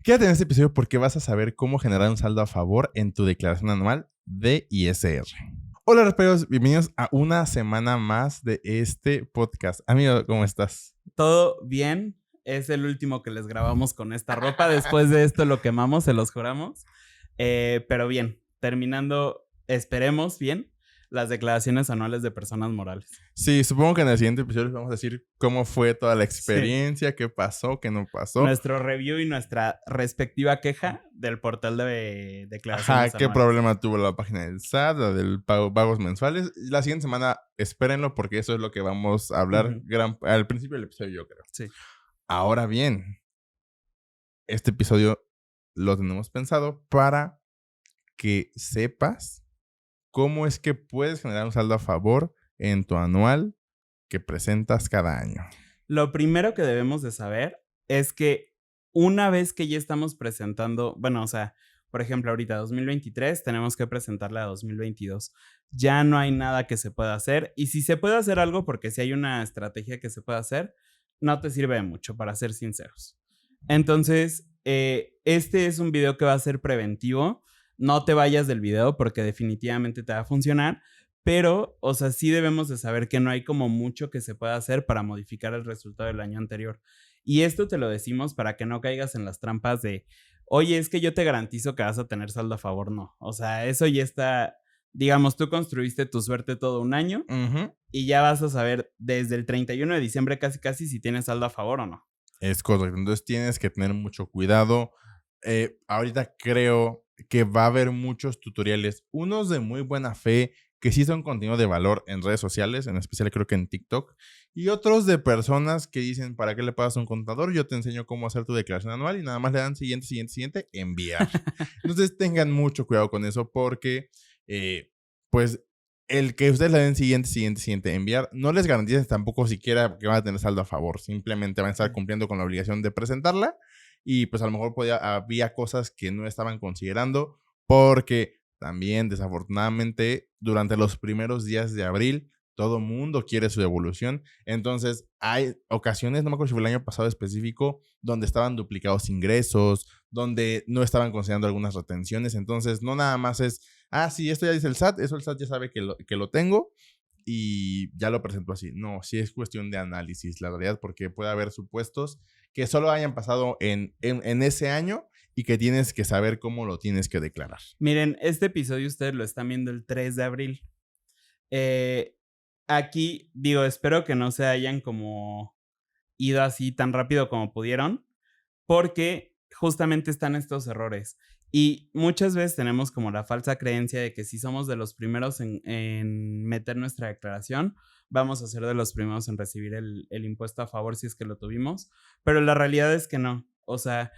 Quédate en este episodio porque vas a saber cómo generar un saldo a favor en tu declaración anual de ISR. Hola, raperos, bienvenidos a una semana más de este podcast. Amigo, ¿cómo estás? Todo bien. Es el último que les grabamos con esta ropa. Después de esto lo quemamos, se los juramos. Pero bien, terminando, esperemos bien, las declaraciones anuales de personas morales. Sí, supongo que en el siguiente episodio les vamos a decir cómo fue toda la experiencia, qué pasó, qué no pasó. Nuestro review y nuestra respectiva queja del portal de declaraciones ¿Qué anuales. problema tuvo la página del SAT, la del pagos mensuales? La siguiente semana, espérenlo porque eso es lo que vamos a hablar al principio del episodio, yo creo. Sí. Ahora bien, este episodio lo tenemos pensado para que sepas cómo es que puedes generar un saldo a favor en tu anual que presentas cada año. Lo primero que debemos de saber es que una vez que ya estamos presentando, bueno, o sea, por ejemplo, ahorita 2023 tenemos que presentarla a 2022. Ya no hay nada que se pueda hacer. Y si se puede hacer algo, porque si hay una estrategia que se puede hacer, no te sirve de mucho, para ser sinceros. Entonces, este es un video que va a ser preventivo. No te vayas del video porque definitivamente te va a funcionar. Pero, o sea, sí debemos de saber que no hay como mucho que se pueda hacer para modificar el resultado del año anterior. Y esto te lo decimos para que no caigas en las trampas de, oye, es que yo te garantizo que vas a tener saldo a favor. No, o sea, eso ya está, digamos, tú construiste tu suerte todo un año y ya vas a saber desde el 31 de diciembre casi si tienes saldo a favor o no. Es correcto, entonces tienes que tener mucho cuidado. Ahorita creo que va a haber muchos tutoriales, unos de muy buena fe, que sí son contenido de valor en redes sociales, en especial creo que en TikTok, y otros de personas que dicen, ¿para qué le pagas a un contador? Yo te enseño cómo hacer tu declaración anual y nada más le dan siguiente, enviar. Entonces tengan mucho cuidado con eso porque, pues, el que ustedes le den siguiente, enviar, no les garantiza tampoco siquiera que van a tener saldo a favor. Simplemente van a estar cumpliendo con la obligación de presentarla y pues a lo mejor había cosas que no estaban considerando porque también desafortunadamente durante los primeros días de abril todo mundo quiere su devolución. Entonces hay ocasiones, no me acuerdo si fue el año pasado específico, donde estaban duplicados ingresos, donde no estaban considerando algunas retenciones. Entonces no nada más es, sí, esto ya dice el SAT, eso el SAT ya sabe que lo tengo y ya lo presento así. No, sí es cuestión de análisis, la realidad, porque puede haber supuestos que solo hayan pasado en ese año y que tienes que saber cómo lo tienes que declarar. Miren, este episodio ustedes lo están viendo el 3 de abril. Aquí, digo, espero que no se hayan como ido así tan rápido como pudieron, porque justamente están estos errores. Y muchas veces tenemos como la falsa creencia de que si somos de los primeros en meter nuestra declaración, vamos a ser de los primeros en recibir el impuesto a favor si es que lo tuvimos. Pero la realidad es que no. O sea,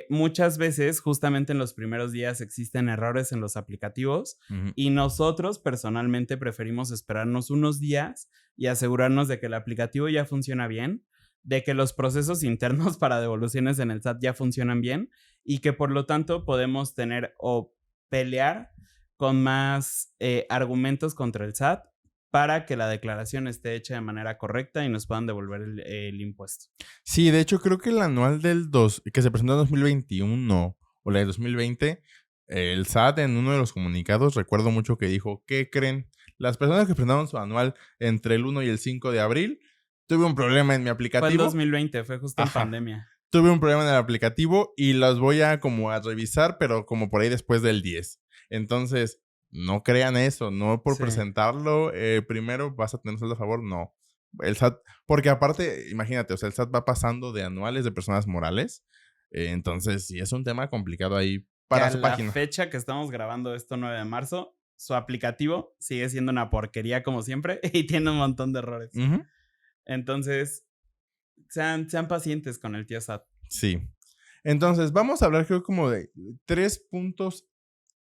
muchas veces justamente en los primeros días existen errores en los aplicativos y nosotros personalmente preferimos esperarnos unos días y asegurarnos de que el aplicativo ya funciona bien, de que los procesos internos para devoluciones en el SAT ya funcionan bien y que por lo tanto podemos tener o pelear con más argumentos contra el SAT para que la declaración esté hecha de manera correcta y nos puedan devolver el impuesto. Sí, de hecho creo que el anual que se presentó en 2021 o la de 2020, el SAT en uno de los comunicados, recuerdo mucho que dijo, ¿qué creen? Las personas que presentaron su anual entre el 1 y el 5 de abril, tuve un problema en mi aplicativo. Fue en 2020, fue justo en pandemia. Tuve un problema en el aplicativo y las voy a como a revisar, pero como por ahí después del 10. Entonces, no crean eso, no por presentarlo primero vas a tener saldo a favor, no. El SAT, porque aparte, imagínate, o sea, el SAT va pasando de anuales de personas morales, entonces sí es un tema complicado ahí para su página. La fecha que estamos grabando esto, 9 de marzo, su aplicativo sigue siendo una porquería como siempre y tiene un montón de errores. Entonces, sean pacientes con el tío SAT. Sí. Entonces, vamos a hablar creo como de 3 puntos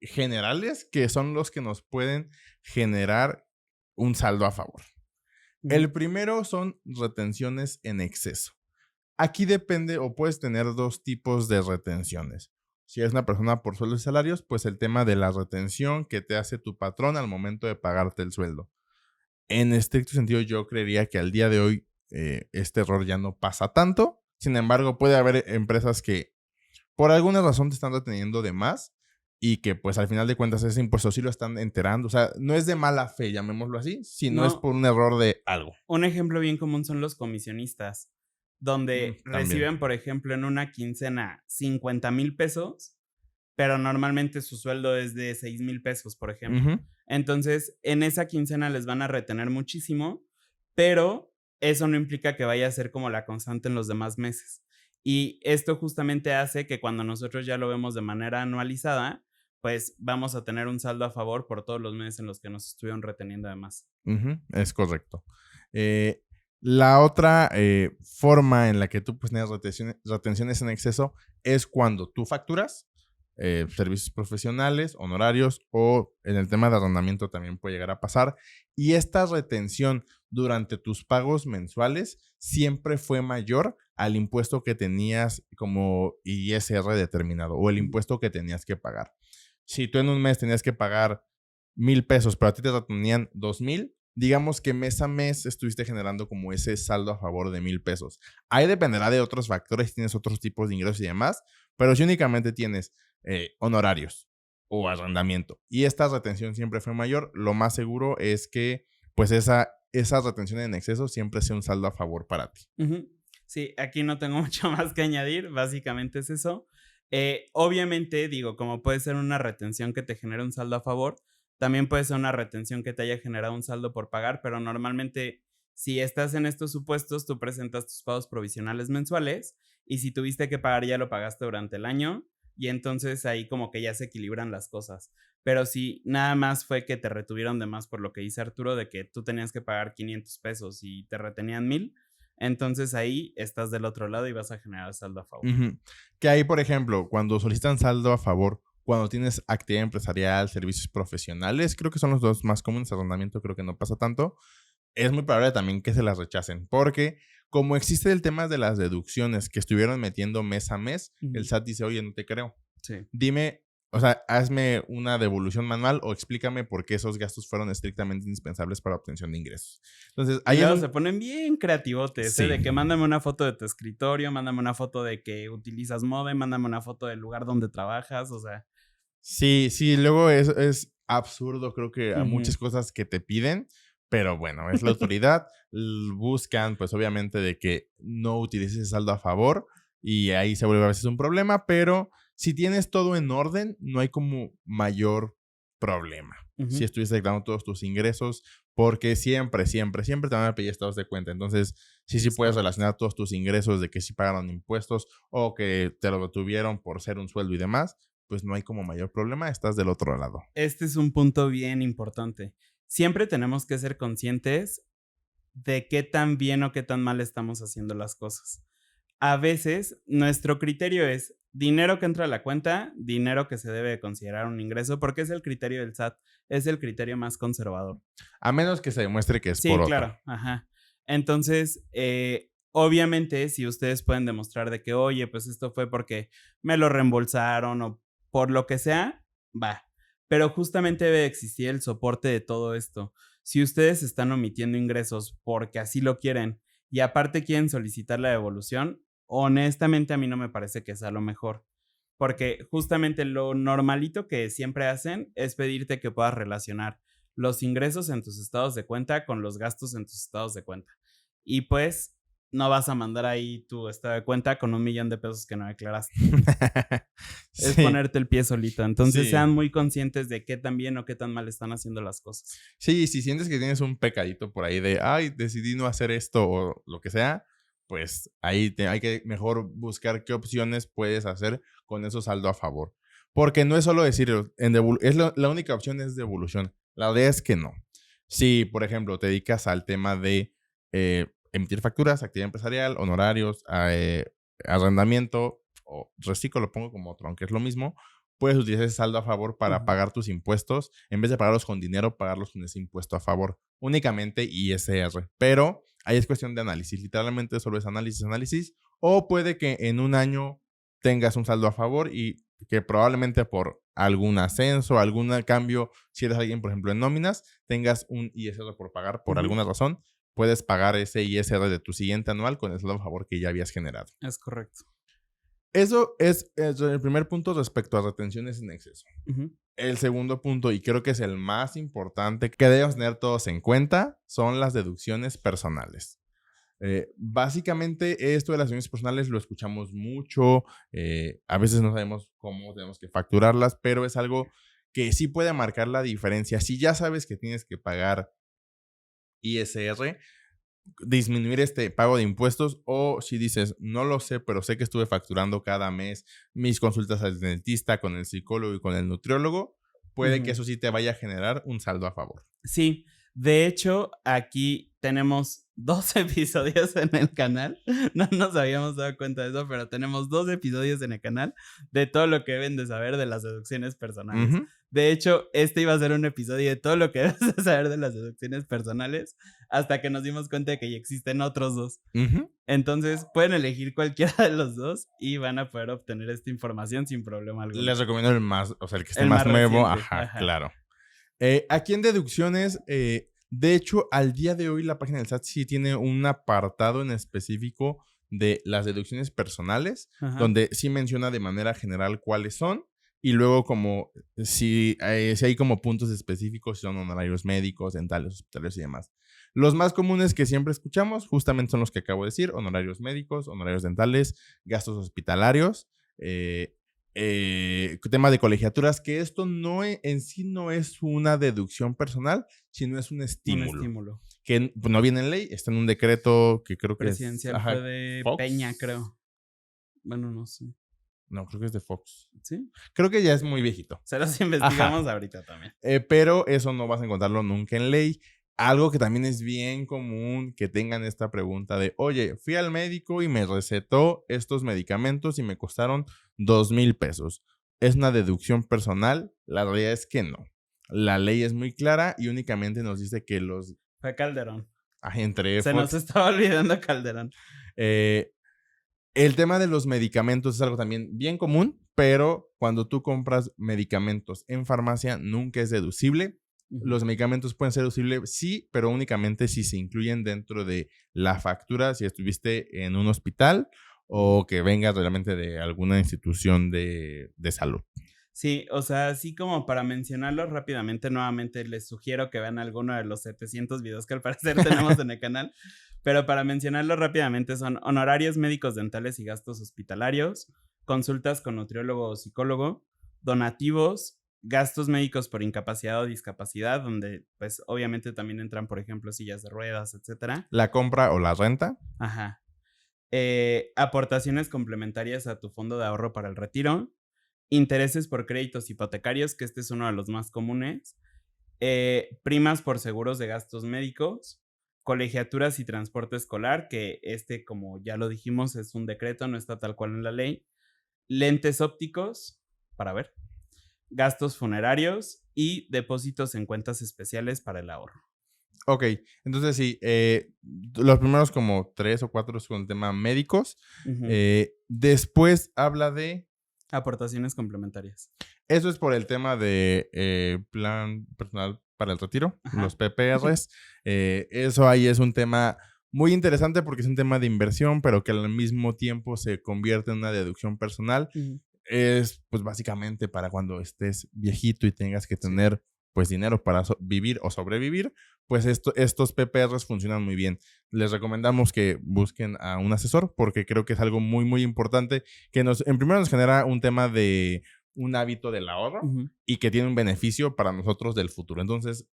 generales que son los que nos pueden generar un saldo a favor. El primero son retenciones en exceso. Aquí depende o puedes tener 2 tipos de retenciones. Si eres una persona por sueldos y salarios, pues el tema de la retención que te hace tu patrón al momento de pagarte el sueldo. En estricto sentido, yo creería que al día de hoy este error ya no pasa tanto. Sin embargo, puede haber empresas que por alguna razón te están reteniendo de más y que pues al final de cuentas ese impuesto sí lo están enterando. O sea, no es de mala fe, llamémoslo así, sino es No, por un error de algo. un ejemplo bien común son los comisionistas, donde También. reciben, por ejemplo, en una quincena 50,000 pesos, pero normalmente su sueldo es de 6,000 pesos, por ejemplo. Ujú, Entonces, en esa quincena les van a retener muchísimo, pero eso no implica que vaya a ser como la constante en los demás meses. Y esto justamente hace que cuando nosotros ya lo vemos de manera anualizada, pues vamos a tener un saldo a favor por todos los meses en los que nos estuvieron reteniendo además. es correcto. Eh, la otra forma en la que tú pues, tienes retenciones en exceso es cuando tú facturas servicios profesionales, honorarios o en el tema de arrendamiento también puede llegar a pasar. Y esta retención durante tus pagos mensuales siempre fue mayor al impuesto que tenías como ISR determinado o el Ujú. impuesto que tenías que pagar. Si tú en un mes tenías que pagar 1,000 pesos, pero a ti te retenían 2,000, digamos que mes a mes estuviste generando como ese saldo a favor de 1,000 pesos. Ahí dependerá de otros factores, tienes otros tipos de ingresos y demás, pero si únicamente tienes honorarios o arrendamiento y esta retención siempre fue mayor, lo más seguro es que pues esa retención en exceso siempre sea un saldo a favor para ti. Ujú. Sí, aquí no tengo mucho más que añadir, básicamente es eso. Obviamente, digo, como puede ser una retención que te genere un saldo a favor, también puede ser una retención que te haya generado un saldo por pagar, pero normalmente si estás en estos supuestos, tú presentas tus pagos provisionales mensuales y si tuviste que pagar ya lo pagaste durante el año y entonces ahí como que ya se equilibran las cosas. Pero si nada más fue que te retuvieron de más por lo que dice Arturo, de que tú tenías que pagar 500 pesos y te retenían 1,000, entonces ahí estás del otro lado y vas a generar saldo a favor. Ujú. Que ahí, por ejemplo, cuando solicitan saldo a favor, cuando tienes actividad empresarial, servicios profesionales, creo que son los dos más comunes, arrendamiento creo que no pasa tanto, es muy probable también que se las rechacen, porque como existe el tema de las deducciones que estuvieron metiendo mes a mes, el Ujú. SAT dice, oye, no te creo. Sí. Dime, o sea, hazme una devolución manual o explícame por qué esos gastos fueron estrictamente indispensables para obtención de ingresos. Entonces, Y ahí es luego se un... ponen bien creativotes, ¿eh? Sí, De que mándame una foto de tu escritorio, mándame una foto de que utilizas Modem, mándame una foto del lugar donde trabajas, o sea. sí, sí, luego es absurdo, creo que a muchas Ujú. cosas que te piden, pero bueno, es la autoridad, buscan pues obviamente de que no utilices ese saldo a favor y ahí se vuelve a veces un problema, pero si tienes todo en orden, no hay como mayor problema. Si Ujú. estuviste declarando todos tus ingresos, porque siempre, siempre, siempre te van a pedir estados de cuenta. Entonces, sí Es puedes correcto. relacionar todos tus ingresos de que sí pagaron impuestos o que te lo retuvieron por ser un sueldo y demás, pues no hay como mayor problema, estás del otro lado. Este es un punto bien importante. Siempre tenemos que ser conscientes de qué tan bien o qué tan mal estamos haciendo las cosas. A veces nuestro criterio es dinero que entra a la cuenta, dinero que se debe de considerar un ingreso, porque es el criterio del SAT, es el criterio más conservador. A menos que se demuestre que es por Sí, otra. claro, ajá. Entonces, obviamente, si ustedes pueden demostrar de que, oye, pues esto fue porque me lo reembolsaron o por lo que sea, va. Pero justamente debe de existir el soporte de todo esto. Si ustedes están omitiendo ingresos porque así lo quieren y aparte quieren solicitar la devolución, honestamente a mí no me parece que sea lo mejor. Porque justamente lo normalito que siempre hacen es pedirte que puedas relacionar los ingresos en tus estados de cuenta con los gastos en tus estados de cuenta. Y pues no vas a mandar ahí tu estado de cuenta con 1,000,000 de pesos que no declaraste. Es Sí, ponerte el pie solito. Entonces sí. sean muy conscientes de qué tan bien o qué tan mal están haciendo las cosas. Sí, si sientes que tienes un pecadito por ahí de, ay, decidí no hacer esto o lo que sea, pues ahí hay que mejor buscar qué opciones puedes hacer con eso saldo a favor. Porque no es solo decir, la única opción es devolución. La verdad es que no. Si, por ejemplo, te dedicas al tema de emitir facturas, actividad empresarial, honorarios, arrendamiento o reciclo, lo pongo como otro, aunque es lo mismo, puedes utilizar ese saldo a favor para Ujú. pagar tus impuestos. En vez de pagarlos con dinero, pagarlos con ese impuesto a favor. Únicamente ISR. Pero ahí es cuestión de análisis. Literalmente solo es análisis, análisis. O puede que en un año tengas un saldo a favor y que probablemente por algún ascenso, algún cambio, si eres alguien, por ejemplo, en nóminas, tengas un ISR por pagar por Ujú. alguna razón. Puedes pagar ese ISR de tu siguiente anual con el saldo a favor que ya habías generado. Es correcto. Eso es el primer punto respecto a retenciones en exceso. El segundo punto, y creo que es el más importante que debemos tener todos en cuenta, son las deducciones personales. Básicamente esto de las deducciones personales lo escuchamos mucho, a veces no sabemos cómo tenemos que facturarlas, pero es algo que sí puede marcar la diferencia. Si ya sabes que tienes que pagar ISR, disminuir este pago de impuestos, o si dices, no lo sé, pero sé que estuve facturando cada mes mis consultas al dentista, con el psicólogo y con el nutriólogo, puede que eso sí te vaya a generar un saldo a favor. Sí, de hecho, aquí tenemos 2 episodios en el canal. No nos habíamos dado cuenta de eso, pero tenemos 2 episodios en el canal de todo lo que deben de saber de las deducciones personales. De hecho, este iba a ser un episodio de todo lo que debes de saber de las deducciones personales, hasta que nos dimos cuenta de que ya existen otros 2. Entonces, pueden elegir cualquiera de los 2 y van a poder obtener esta información sin problema alguno. Les recomiendo el más, o sea, el que esté más nuevo. Ajá, claro. Aquí en deducciones, de hecho, al día de hoy la página del SAT sí tiene un apartado en específico de las deducciones personales, donde sí menciona de manera general cuáles son, y luego como si hay como puntos específicos, si son honorarios médicos, dentales, hospitalarios y demás. Los más comunes que siempre escuchamos justamente son los que acabo de decir: honorarios médicos, honorarios dentales, gastos hospitalarios, tema de colegiaturas, que esto no en sí no es una deducción personal, sino es un estímulo. Un estímulo. Que no viene en ley, está en un decreto que creo que presidencial, fue de Fox. Peña, creo. Bueno, no sé. No, creo que es de Fox. ¿Sí? Creo que ya es muy viejito. Se los investigamos ahorita también. Pero eso no vas a encontrarlo nunca en ley. Algo que también es bien común que tengan esta pregunta de, oye, fui al médico y me recetó estos medicamentos y me costaron 2,000 pesos. ¿Es una deducción personal? La realidad es que no. La ley es muy clara y únicamente nos dice que los... Fue Calderón. Entre Se nos estaba olvidando Calderón. El tema de los medicamentos es algo también bien común, pero cuando tú compras medicamentos en farmacia nunca es deducible. Los medicamentos pueden ser deducibles, sí, pero únicamente si se incluyen dentro de la factura, si estuviste en un hospital o que vengas realmente de alguna institución de salud. Sí, o sea, así como para mencionarlo rápidamente, nuevamente les sugiero que vean alguno de los 700 videos que al parecer tenemos en el canal, pero para mencionarlo rápidamente son honorarios médicos, dentales y gastos hospitalarios, consultas con nutriólogo o psicólogo, donativos, gastos médicos por incapacidad o discapacidad, donde pues obviamente también entran, por ejemplo, sillas de ruedas, etcétera. La compra o la renta. Ajá. Aportaciones complementarias a tu fondo de ahorro para el retiro. Intereses por créditos hipotecarios, que este es uno de los más comunes. Primas por seguros de gastos médicos. Colegiaturas y transporte escolar, que como ya lo dijimos, es un decreto, no está tal cual en la ley. Lentes ópticos, para ver. Gastos funerarios y depósitos en cuentas especiales para el ahorro. Ok, entonces sí, los primeros como 3 o 4 son tema médicos. Después habla de... aportaciones complementarias. Eso es por el tema de plan personal para el retiro, los PPRs. Eso ahí es un tema muy interesante porque es un tema de inversión, pero que al mismo tiempo se convierte en una deducción personal. Es pues básicamente para cuando estés viejito y tengas que tener pues dinero para vivir o sobrevivir, pues estos PPRs funcionan muy bien. Les recomendamos que busquen a un asesor porque creo que es algo muy, muy importante que en primero nos genera un tema de un hábito del ahorro y que tiene un beneficio para nosotros del futuro. Entonces,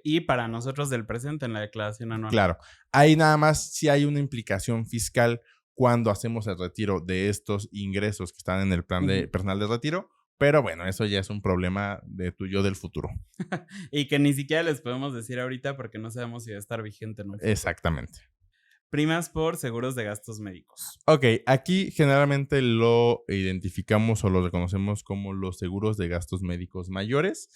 y para nosotros del presente en la declaración anual. Claro. Ahí nada más sí hay una implicación fiscal cuando hacemos el retiro de estos ingresos que están en el plan de personal de retiro. Pero bueno, eso ya es un problema de tu yo del futuro. Y que ni siquiera les podemos decir ahorita porque no sabemos si va a estar vigente en un futuro. Exactamente. Primas por seguros de gastos médicos. Ok, aquí generalmente lo identificamos o lo reconocemos como los seguros de gastos médicos mayores.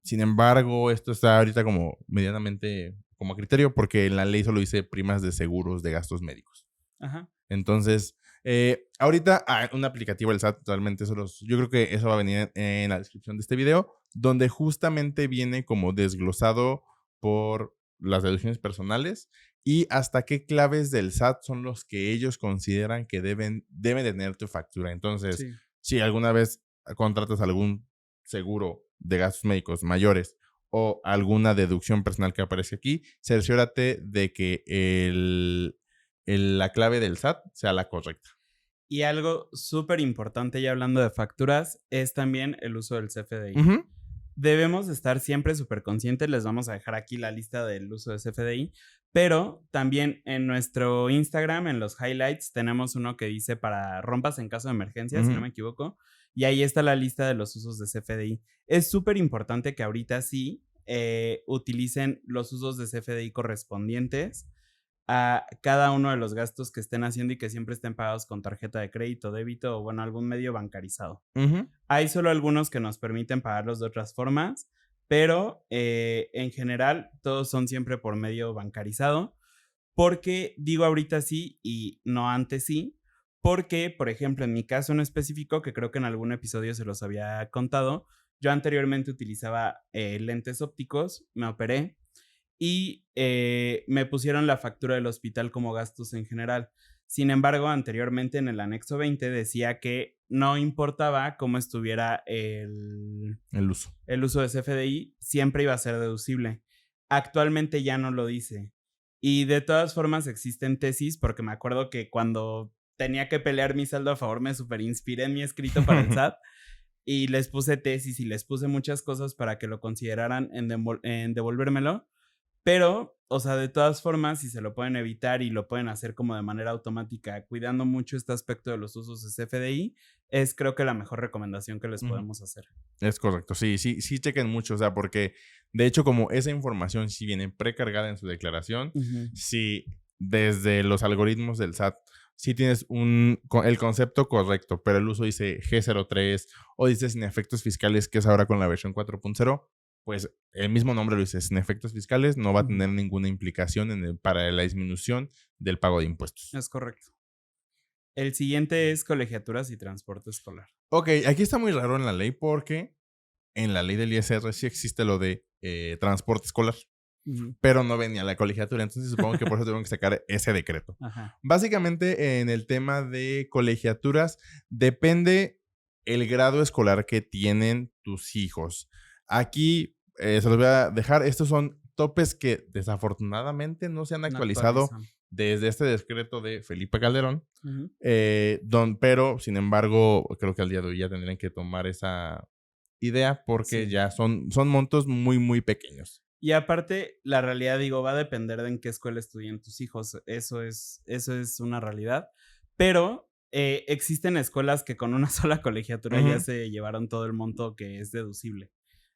Sin embargo, esto está ahorita como medianamente como criterio porque en la ley solo dice primas de seguros de gastos médicos. Ajá. Entonces, ahorita un aplicativo del SAT, realmente yo creo que eso va a venir en la descripción de este video, donde justamente viene como desglosado por las deducciones personales, y hasta qué claves del SAT son los que ellos consideran que deben de tener tu factura. Entonces, Sí. si alguna vez contratas algún seguro de gastos médicos mayores o alguna deducción personal que aparece aquí, cerciórate de que la clave del SAT sea la correcta. Y algo súper importante, ya hablando de facturas, es también el uso del CFDI. Ujú. Debemos estar siempre súper conscientes. Les vamos a dejar aquí la lista del uso de CFDI, pero también en nuestro Instagram, en los highlights, tenemos uno que dice para rompas en caso de emergencia, si no Ujú. me equivoco, y ahí está la lista de los usos de CFDI. Es súper importante que ahorita sí utilicen los usos de CFDI correspondientes a cada uno de los gastos que estén haciendo y que siempre estén pagados con tarjeta de crédito, débito o, bueno, algún medio bancarizado. Ujú. Hay solo algunos que nos permiten pagarlos de otras formas, pero en general todos son siempre por medio bancarizado. Porque digo ahorita sí y no antes sí, porque, por ejemplo, en mi caso en específico, que creo que en algún episodio se los había contado, yo anteriormente utilizaba lentes ópticos, me operé y me pusieron la factura del hospital como gastos en general. Sin embargo, anteriormente en el anexo 20 decía que no importaba cómo estuviera El uso. el uso de CFDI, siempre iba a ser deducible. Actualmente ya no lo dice. Y de todas formas existen tesis, porque me acuerdo que cuando tenía que pelear mi saldo a favor me super inspiré en mi escrito para el SAT y les puse tesis y les puse muchas cosas para que lo consideraran en devolvérmelo. Pero, o sea, de todas formas, si se lo pueden evitar y lo pueden hacer como de manera automática, cuidando mucho este aspecto de los usos de CFDI, es creo que la mejor recomendación que les Ujú. podemos hacer. Es correcto, sí chequen mucho, o sea, porque de hecho como esa información sí viene precargada en su declaración, Ujú. si desde los algoritmos del SAT, si tienes el concepto correcto, pero el uso dice G03 o dice sin efectos fiscales, que es ahora con la versión 4.0, pues el mismo nombre lo dice, sin efectos fiscales, no va a Ujú. tener ninguna implicación para la disminución del pago de impuestos. Es correcto. El siguiente es colegiaturas y transporte escolar. Ok, aquí está muy raro en la ley porque en la ley del ISR sí existe lo de transporte escolar, Ujú. pero no venía la colegiatura, entonces supongo que por eso tuvieron que sacar ese decreto. Ajá. Básicamente, en el tema de colegiaturas, depende el grado escolar que tienen tus hijos. Aquí se los voy a dejar. Estos son topes que desafortunadamente no se han No actualizado actualizan. desde este decreto de Felipe Calderón. Ujú. Pero, sin embargo, creo que al día de hoy ya tendrían que tomar esa idea porque Sí. ya son montos muy, muy pequeños. Y aparte, la realidad, digo, va a depender de en qué escuela estudien tus hijos. Eso es una realidad. Pero existen escuelas que con una sola colegiatura ya Ujú. se llevaron todo el monto que es deducible.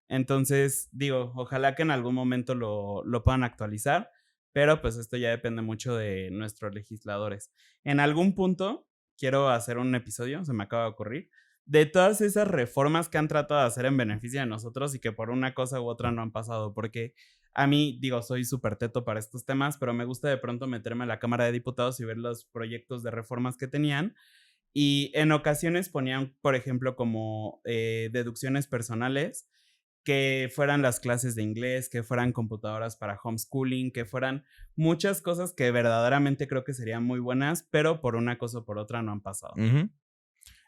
Entonces, digo, ojalá que en algún momento lo puedan actualizar, pero pues esto ya depende mucho de nuestros legisladores. En algún punto quiero hacer un episodio, se me acaba de ocurrir, de todas esas reformas que han tratado de hacer en beneficio de nosotros y que por una cosa u otra no han pasado, porque a mí, digo, soy súper teto para estos temas, pero me gusta de pronto meterme a la Cámara de Diputados y ver los proyectos de reformas que tenían y en ocasiones ponían, por ejemplo, como deducciones personales, que fueran las clases de inglés, que fueran computadoras para homeschooling, que fueran muchas cosas que verdaderamente creo que serían muy buenas, pero por una cosa o por otra no han pasado. Ujú.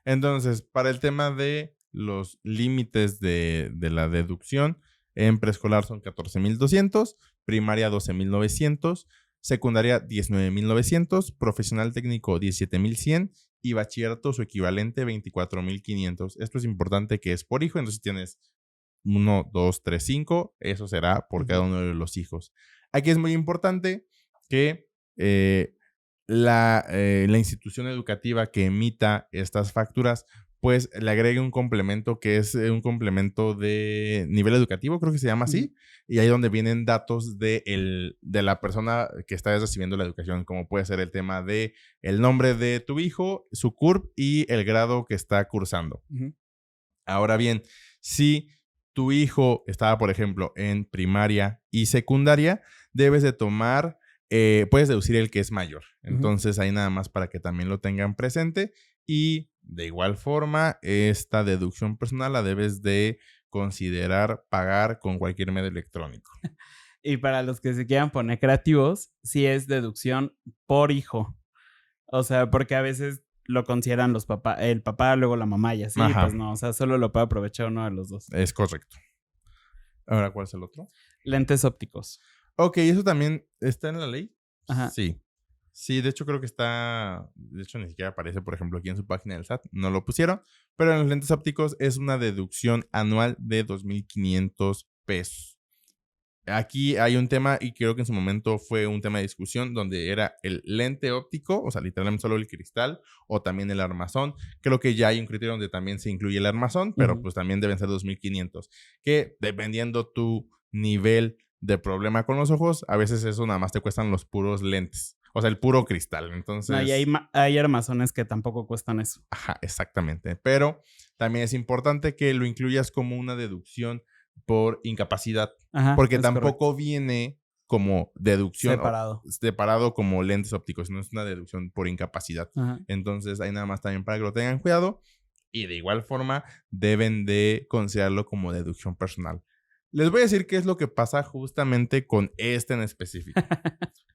Entonces, para el tema de los límites de la deducción, en preescolar son 14,200, primaria 12,900, secundaria 19,900, profesional técnico 17,100 y bachillerato su equivalente 24,500. Esto es importante que es por hijo, entonces si tienes 1, 2, 3, 5, eso será por cada Ujú. uno de los hijos. Aquí es muy importante que la institución educativa que emita estas facturas, pues le agregue un complemento que es un complemento de nivel educativo, creo que se llama Ujú. así, y ahí donde vienen datos de la persona que está recibiendo la educación, como puede ser el tema de el nombre de tu hijo, su CURP y el grado que está cursando. Ujú. Ahora bien, si tu hijo estaba, por ejemplo, en primaria y secundaria, debes de tomar, puedes deducir el que es mayor. Ujú. Entonces, ahí nada más para que también lo tengan presente. Y de igual forma, esta deducción personal la debes de considerar pagar con cualquier medio electrónico. Y para los que se quieran poner creativos, sí es deducción por hijo. O sea, porque a veces lo consideran el papá, luego la mamá y así, Ajá, pues no, o sea, solo lo puede aprovechar uno de los dos. es correcto. Ahora, ¿cuál es el otro? Lentes ópticos. Ok, ¿eso también está en la ley? Ajá. Sí. Sí, de hecho creo que está, de hecho ni siquiera aparece, por ejemplo, aquí en su página del SAT, no lo pusieron, pero en los lentes ópticos es una deducción anual de 2,500 pesos. Aquí hay un tema, y creo que en su momento fue un tema de discusión, donde era el lente óptico, o sea, literalmente solo el cristal, o también el armazón. Creo que ya hay un criterio donde también se incluye el armazón, pero pues también deben ser 2,500. Que dependiendo tu nivel de problema con los ojos, a veces eso nada más te cuestan los puros lentes. O sea, el puro cristal. Entonces. No, y hay armazones que tampoco cuestan eso. Ajá, exactamente. Pero también es importante que lo incluyas como una deducción por incapacidad. Ajá, Porque es tampoco correcto. viene como deducción Separado. separado como lentes ópticos, sino es una deducción por incapacidad. Ajá. Entonces, ahí nada más también para que lo tengan cuidado. Y de igual forma, deben de considerarlo como deducción personal. Les voy a decir qué es lo que pasa justamente con este en específico.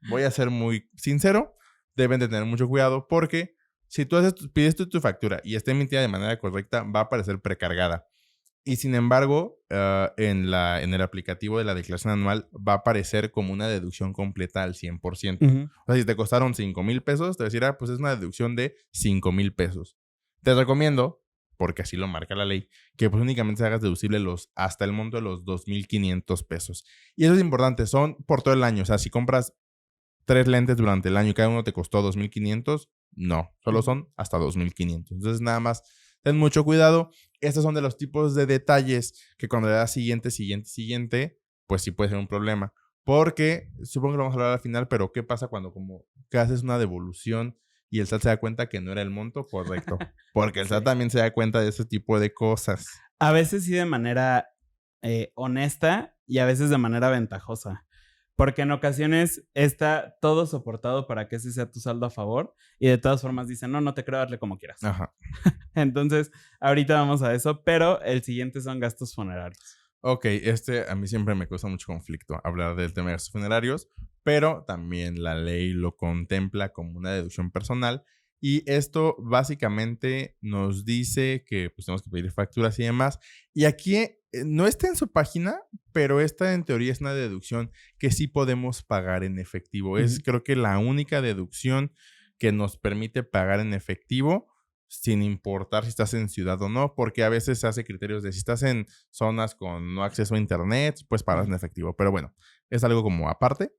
Voy a ser muy sincero. Deben de tener mucho cuidado porque si tú pides tu factura y está emitida de manera correcta, va a aparecer precargada. Y sin embargo, en el aplicativo de la declaración anual va a aparecer como una deducción completa al 100%. O sea, si te costaron 5,000 pesos, te va a decir, pues es una deducción de 5,000 pesos. Te recomiendo, porque así lo marca la ley, que pues únicamente se hagas deducible hasta el monto de los 2,500 pesos. Y eso es importante, son por todo el año. O sea, si compras 3 lentes durante el año y cada uno te costó 2,500, no, solo son hasta 2,500. Entonces, nada más, ten mucho cuidado. Estos son de los tipos de detalles que cuando le das siguiente, pues sí puede ser un problema. Porque, supongo que lo vamos a hablar al final, pero ¿qué pasa cuando como que haces una devolución y el SAT se da cuenta que no era el monto correcto? Porque el SAT también se da cuenta de ese tipo de cosas. A veces sí de manera honesta y a veces de manera ventajosa. Porque en ocasiones está todo soportado para que ese sea tu saldo a favor y de todas formas dicen, no te creo, darle como quieras. Ajá. Entonces, ahorita vamos a eso, pero el siguiente son gastos funerarios. Ok, a mí siempre me causa mucho conflicto hablar del tema de gastos funerarios, pero también la ley lo contempla como una deducción personal y esto básicamente nos dice que pues tenemos que pedir facturas y demás. Y aquí no está en su página, pero esta en teoría es una deducción que sí podemos pagar en efectivo. Es creo que la única deducción que nos permite pagar en efectivo sin importar si estás en ciudad o no, porque a veces se hace criterios de si estás en zonas con no acceso a internet, pues pagas en efectivo. Pero bueno, es algo como aparte.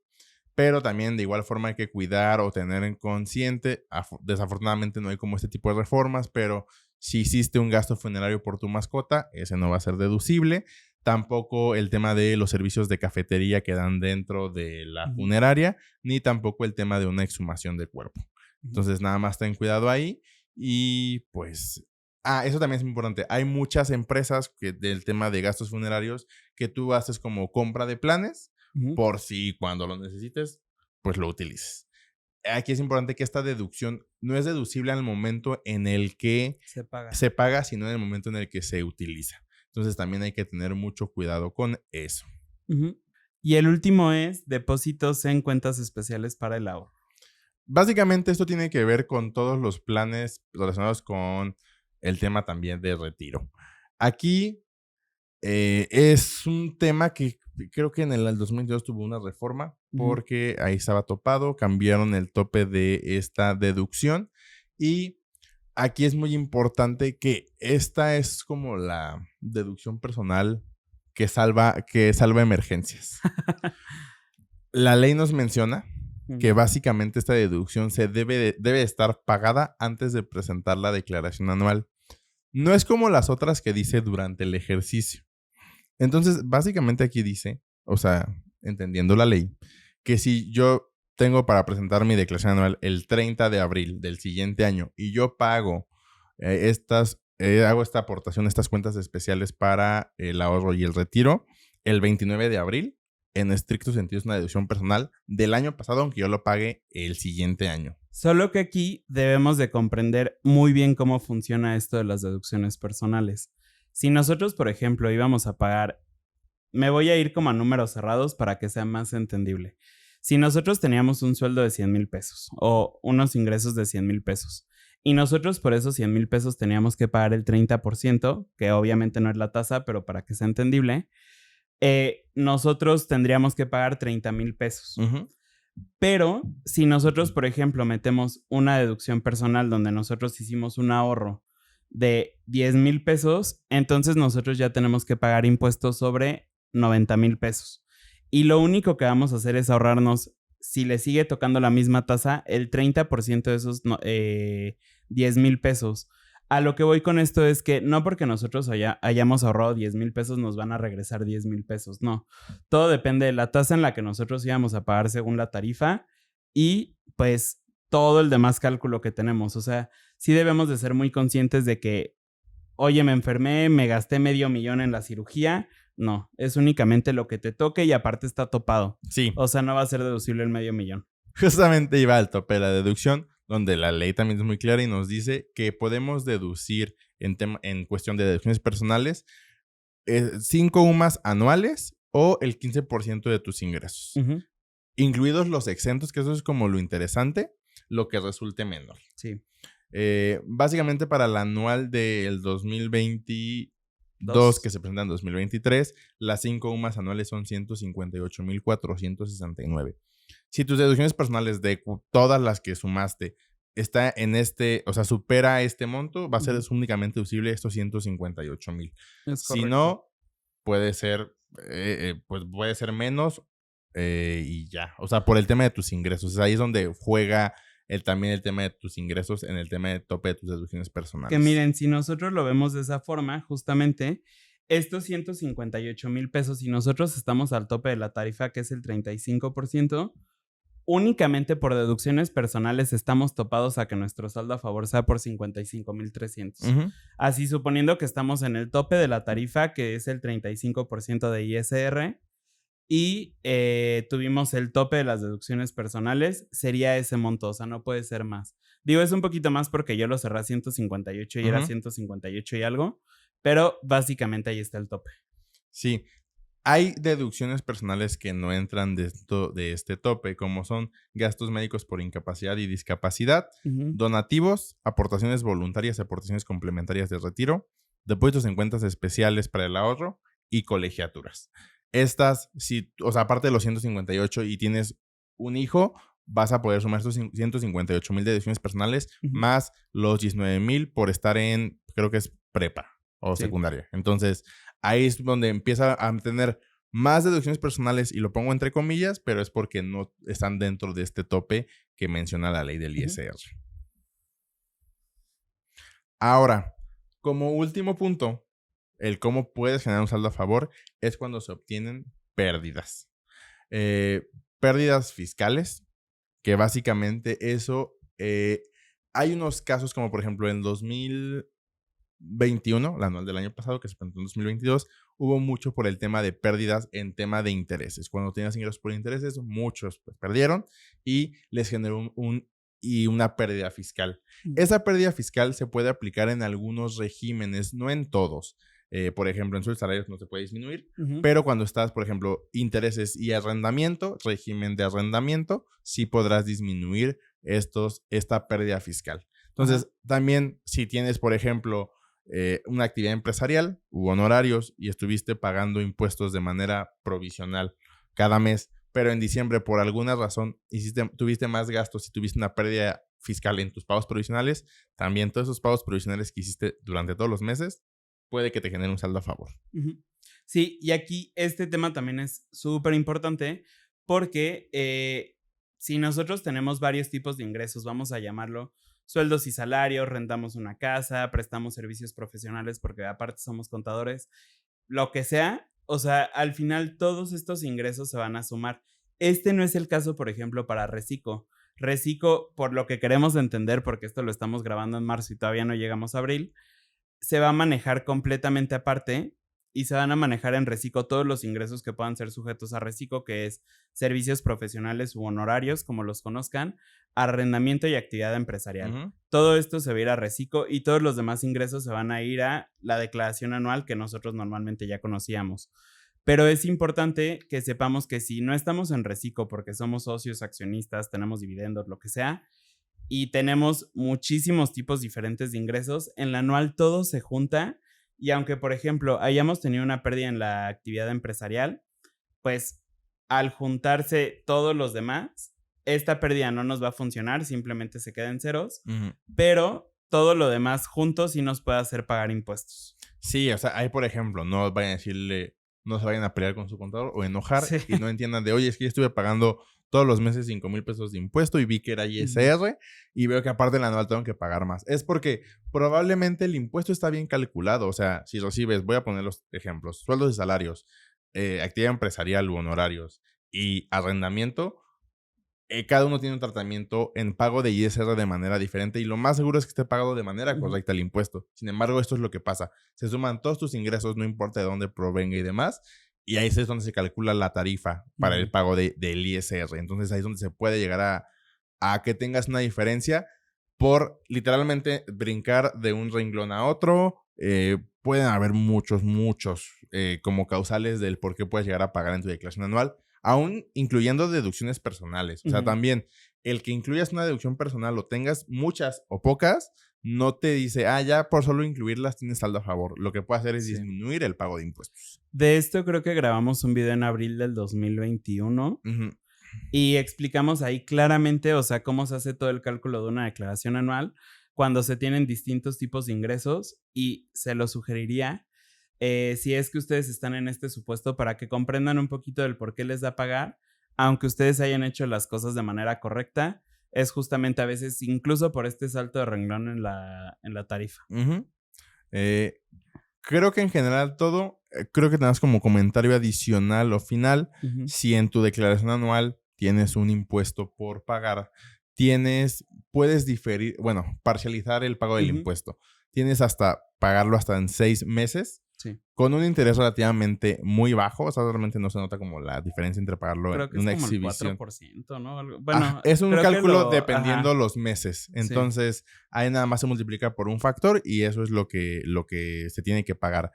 Pero también de igual forma hay que cuidar o tener en consciente, desafortunadamente no hay como este tipo de reformas, pero si hiciste un gasto funerario por tu mascota, ese no va a ser deducible. Tampoco el tema de los servicios de cafetería que dan dentro de la funeraria, ni tampoco el tema de una exhumación de cuerpo. Entonces nada más ten cuidado ahí. Y pues, eso también es importante. Hay muchas empresas del tema de gastos funerarios que tú haces como compra de planes por si cuando lo necesites, pues lo utilices. Aquí es importante que esta deducción no es deducible al momento en el que se paga, sino en el momento en el que se utiliza. Entonces también hay que tener mucho cuidado con eso. Y el último es depósitos en cuentas especiales para el ahorro. Básicamente esto tiene que ver con todos los planes relacionados con el tema también de retiro. Aquí es un tema que creo que en el 2022 tuvo una reforma porque ahí estaba topado, cambiaron el tope de esta deducción y aquí es muy importante que esta es como la deducción personal que salva emergencias. La ley nos menciona que básicamente esta deducción se debe estar pagada antes de presentar la declaración anual. No es como las otras que dice durante el ejercicio. Entonces, básicamente aquí dice, o sea, entendiendo la ley, que si yo tengo para presentar mi declaración anual el 30 de abril del siguiente año y yo pago hago esta aportación, estas cuentas especiales para el ahorro y el retiro, el 29 de abril, en estricto sentido es una deducción personal del año pasado, aunque yo lo pague el siguiente año. Solo que aquí debemos de comprender muy bien cómo funciona esto de las deducciones personales. Si nosotros, por ejemplo, íbamos a pagar me voy a ir como a números cerrados para que sea más entendible. Si nosotros teníamos un sueldo de 100,000 pesos o unos ingresos de 100,000 pesos y nosotros por esos 100,000 pesos teníamos que pagar el 30%, que obviamente no es la tasa, pero para que sea entendible, nosotros tendríamos que pagar 30,000 pesos. Ujú. Pero si nosotros, por ejemplo, metemos una deducción personal donde nosotros hicimos un ahorro de 10,000 pesos, entonces nosotros ya tenemos que pagar impuestos sobre 90,000 pesos. Y lo único que vamos a hacer es ahorrarnos, si le sigue tocando la misma tasa, el 30% de esos 10,000 pesos. A lo que voy con esto es que no porque nosotros hayamos ahorrado 10,000 pesos nos van a regresar 10,000 pesos, no. Todo depende de la tasa en la que nosotros íbamos a pagar según la tarifa y pues todo el demás cálculo que tenemos. O sea, sí debemos de ser muy conscientes de que, oye, me enfermé, me gasté $500,000 en la cirugía. No, es únicamente lo que te toque y aparte está topado. Sí, O sea, no va a ser deducible el $500,000. justamente iba al tope de la deducción, donde la ley también es muy clara y nos dice que podemos deducir en cuestión de deducciones personales 5 UMAS anuales o el 15% de tus ingresos, Ujú. incluidos los exentos, que eso es como lo interesante, lo que resulte menor. Sí. Básicamente para el anual del 2022 Dos. que se presenta en 2023, las 5 UMAS anuales son 158,469. Si tus deducciones personales de todas las que sumaste está en o sea, supera este monto, va a ser únicamente deducible estos 158,000. Es Si correcto. no, puede ser, pues puede ser menos y ya. O sea, por el tema de tus ingresos. O sea, ahí es donde juega también el tema de tus ingresos en el tema de tope de tus deducciones personales. Que miren, si nosotros lo vemos de esa forma, justamente, estos 158,000 pesos, si nosotros estamos al tope de la tarifa, que es el 35%, únicamente por deducciones personales estamos topados a que nuestro saldo a favor sea por 55,300. Ujú. Así, suponiendo que estamos en el tope de la tarifa, que es el 35% de ISR, y tuvimos el tope de las deducciones personales, sería ese monto, o sea, no puede ser más. Digo, es un poquito más porque yo lo cerré a 158 y era Ujú. 158 y algo, pero básicamente ahí está el tope. Sí. Hay deducciones personales que no entran dentro de este tope, como son gastos médicos por incapacidad y discapacidad, Ujú. donativos, aportaciones voluntarias, aportaciones complementarias de retiro, depósitos en cuentas especiales para el ahorro y colegiaturas. Estas, o sea, aparte de los 158 y tienes un hijo, vas a poder sumar estos 158,000 deducciones personales Ujú. más los 19,000 por estar en, creo que es prepa o Sí. secundaria. Entonces, ahí es donde empieza a tener más deducciones personales, y lo pongo entre comillas, pero es porque no están dentro de este tope que menciona la ley del Ujú. ISR. Ahora, como último punto, el cómo puedes generar un saldo a favor es cuando se obtienen pérdidas. Pérdidas fiscales, que básicamente eso, hay unos casos como por ejemplo en 2021, la anual del año pasado, que se presentó en 2022, hubo mucho por el tema de pérdidas en tema de intereses. Cuando tenías ingresos por intereses, muchos pues, perdieron y les generó una pérdida fiscal. Esa pérdida fiscal se puede aplicar en algunos regímenes, no en todos. Por ejemplo, en sus salarios no se puede disminuir, Ujú. pero cuando estás, por ejemplo, intereses y arrendamiento, régimen de arrendamiento, sí podrás disminuir esta pérdida fiscal. Entonces, también si tienes, por ejemplo, una actividad empresarial u honorarios y estuviste pagando impuestos de manera provisional cada mes, pero en diciembre por alguna razón tuviste más gastos y tuviste una pérdida fiscal en tus pagos provisionales, también todos esos pagos provisionales que hiciste durante todos los meses puede que te genere un saldo a favor. Ujú. Sí, y aquí este tema también es súper importante porque si nosotros tenemos varios tipos de ingresos, vamos a llamarlo sueldos y salarios, rentamos una casa, prestamos servicios profesionales porque aparte somos contadores, lo que sea, o sea, al final todos estos ingresos se van a sumar. Este no es el caso, por ejemplo, para Recico. Recico, por lo que queremos entender, porque esto lo estamos grabando en marzo y todavía no llegamos a abril, se va a manejar completamente aparte y se van a manejar en Recico todos los ingresos que puedan ser sujetos a Recico, que es servicios profesionales u honorarios, como los conozcan, arrendamiento y actividad empresarial. Ujú. Todo esto se va a ir a Recico y todos los demás ingresos se van a ir a la declaración anual que nosotros normalmente ya conocíamos. Pero es importante que sepamos que si no estamos en reciclo porque somos socios, accionistas, tenemos dividendos, lo que sea, y tenemos muchísimos tipos diferentes de ingresos, en la anual todo se junta y aunque, por ejemplo, hayamos tenido una pérdida en la actividad empresarial, pues al juntarse todos los demás, esta pérdida no nos va a funcionar, simplemente se queda en ceros, pero todo lo demás juntos sí nos puede hacer pagar impuestos. Sí, o sea, ahí, por ejemplo, no vayan a decirle, no se vayan a pelear con su contador o enojar Sí. y no entiendan de, oye, es que yo estuve pagando todos los meses 5,000 pesos de impuesto y vi que era ISR y veo que aparte en la anual tengo que pagar más. Es porque probablemente el impuesto está bien calculado. O sea, si recibes, voy a poner los ejemplos, sueldos y salarios, actividad empresarial u honorarios y arrendamiento, cada uno tiene un tratamiento en pago de ISR de manera diferente y lo más seguro es que esté pagado de manera correcta el impuesto. Sin embargo, esto es lo que pasa. Se suman todos tus ingresos, no importa de dónde provenga y demás, y ahí es donde se calcula la tarifa para el pago del ISR. Entonces ahí es donde se puede llegar a que tengas una diferencia por literalmente brincar de un renglón a otro. Pueden haber muchos como causales del por qué puedes llegar a pagar en tu declaración anual, aún incluyendo deducciones personales. O sea, también el que incluyas una deducción personal o tengas muchas o pocas, no te dice, ya por solo incluirlas tienes saldo a favor. Lo que puede hacer es disminuir el pago de impuestos. De esto creo que grabamos un video en abril del 2021 y explicamos ahí claramente, o sea, cómo se hace todo el cálculo de una declaración anual cuando se tienen distintos tipos de ingresos y se lo sugeriría si es que ustedes están en este supuesto para que comprendan un poquito del por qué les da pagar, aunque ustedes hayan hecho las cosas de manera correcta, es justamente a veces incluso por este salto de renglón en la tarifa. Creo que en general todo, creo que tenemos como comentario adicional o final, si en tu declaración anual tienes un impuesto por pagar, puedes diferir, parcializar el pago del impuesto. Tienes hasta pagarlo hasta en 6 meses. Sí. Con un interés relativamente muy bajo. O sea, realmente no se nota como la diferencia entre pagarlo creo que en una es como exhibición. El 4%, ¿no? Bueno, es un cálculo dependiendo los meses. Entonces, ahí nada más se multiplica por un factor y eso es lo que se tiene que pagar.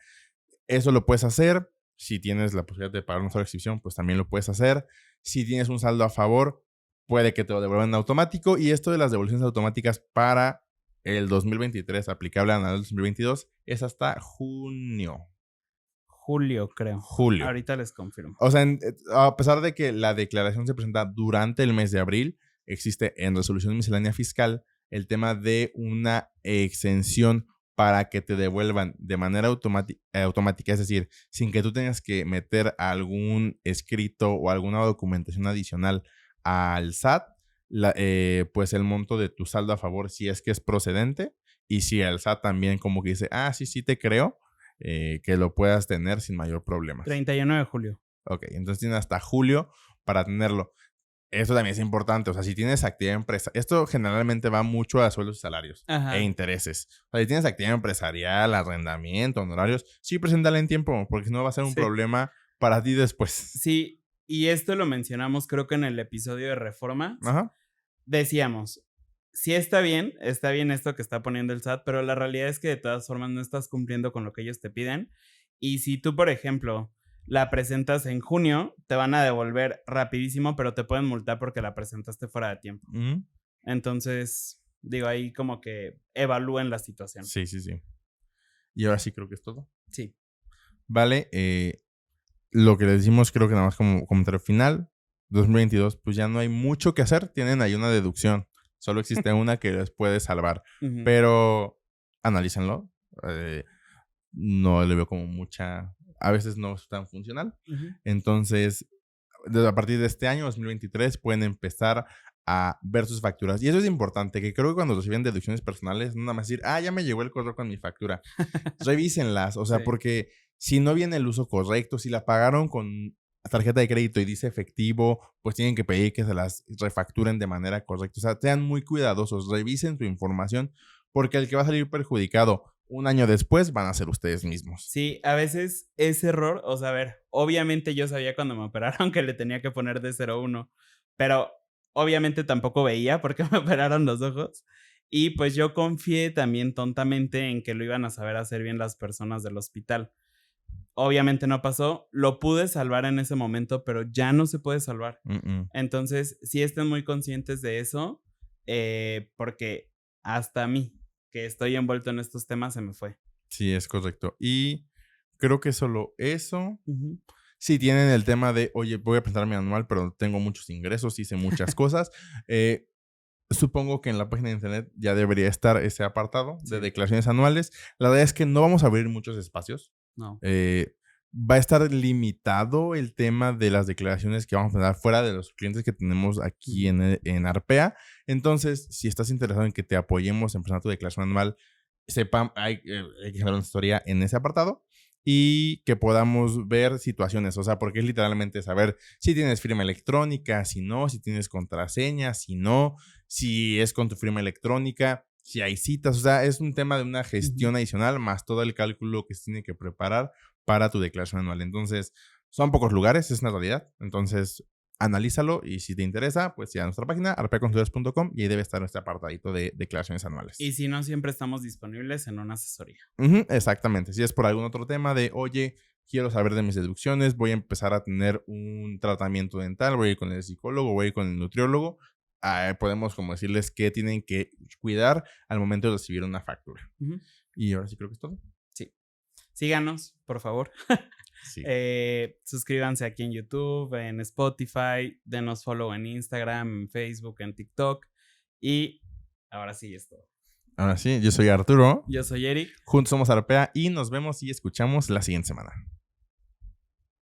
Eso lo puedes hacer. Si tienes la posibilidad de pagar una sola exhibición, pues también lo puedes hacer. Si tienes un saldo a favor, puede que te lo devuelvan en automático. Y esto de las devoluciones automáticas para el 2023, aplicable al 2022, es hasta junio. Julio, creo. Julio. Ahorita les confirmo. O sea, a pesar de que la declaración se presenta durante el mes de abril, existe en resolución miscelánea fiscal el tema de una exención para que te devuelvan de manera automática, es decir, sin que tú tengas que meter algún escrito o alguna documentación adicional al SAT, pues el monto de tu saldo a favor si es que es procedente y si el SAT también como que dice, sí te creo, que lo puedas tener sin mayor problema. 31 de julio. Ok, entonces tienes hasta julio para tenerlo. Esto también es importante, o sea, si tienes actividad empresarial, esto generalmente va mucho a sueldos y salarios e intereses. O sea, si tienes actividad empresarial, arrendamiento, honorarios, sí, preséntala en tiempo, porque si no va a ser un problema para ti después. Sí, y esto lo mencionamos creo que en el episodio de Reforma. Decíamos, sí está bien esto que está poniendo el SAT, pero la realidad es que de todas formas no estás cumpliendo con lo que ellos te piden. Y si tú, por ejemplo, la presentas en junio, te van a devolver rapidísimo, pero te pueden multar porque la presentaste fuera de tiempo. Entonces, digo, ahí como que evalúen la situación. Sí. Y ahora sí creo que es todo. Sí. Vale, lo que les decimos creo que nada más como comentario final, 2022, pues ya no hay mucho que hacer, tienen ahí una deducción. Solo existe una que les puede salvar. Pero analícenlo. No le veo como mucha... A veces no es tan funcional. Entonces, a partir de este año, 2023, pueden empezar a ver sus facturas. Y eso es importante, que creo que cuando reciben deducciones personales, no nada más decir, ya me llegó el correo con mi factura. Revísenlas. O sea, porque si no viene el uso correcto, si la pagaron con tarjeta de crédito y dice efectivo, pues tienen que pedir que se las refacturen de manera correcta. O sea, sean muy cuidadosos, revisen su información, porque el que va a salir perjudicado un año después van a ser ustedes mismos. Sí, a veces ese error, o sea, a ver, obviamente yo sabía cuando me operaron que le tenía que poner de 0-1, pero obviamente tampoco veía porque me operaron los ojos. Y pues yo confié también tontamente en que lo iban a saber hacer bien las personas del hospital. obviamente no pasó. Lo pude salvar en ese momento, pero ya no se puede salvar. Entonces, sí estén muy conscientes de eso, porque hasta a mí, que estoy envuelto en estos temas, se me fue. Sí, es correcto. Y creo que solo eso. Ujú. Si tienen el tema de, oye, voy a presentar mi anual, pero tengo muchos ingresos, hice muchas cosas. Supongo que en la página de internet ya debería estar ese apartado de Sí. declaraciones anuales. La verdad es que no vamos a abrir muchos espacios. No. Va a estar limitado el tema de las declaraciones que vamos a dar fuera de los clientes que tenemos aquí en Arpea. Entonces, si estás interesado en que te apoyemos en presentar tu declaración anual, sepan, hay que hacer una historia en ese apartado y que podamos ver situaciones, o sea, porque es literalmente saber si tienes firma electrónica, si no, si tienes contraseña, si no, si es con tu firma electrónica, si hay citas, o sea, es un tema de una gestión adicional más todo el cálculo que se tiene que preparar para tu declaración anual. Entonces, son pocos lugares, es una realidad. Entonces, analízalo y si te interesa, pues ya a nuestra página, arpeaconsultores.com, y ahí debe estar nuestro apartadito de declaraciones anuales. Y si no, siempre estamos disponibles en una asesoría. Exactamente. Si es por algún otro tema de, oye, quiero saber de mis deducciones, voy a empezar a tener un tratamiento dental, voy a ir con el psicólogo, voy a ir con el nutriólogo, podemos como decirles qué tienen que cuidar al momento de recibir una factura. Y ahora sí creo que es todo. Sí. Síganos, por favor. Sí. Suscríbanse aquí en YouTube, en Spotify, denos follow en Instagram, en Facebook, en TikTok. Y ahora sí es todo. Ahora sí, yo soy Arturo. Yo soy Eric. Juntos somos Arpea y nos vemos y escuchamos la siguiente semana.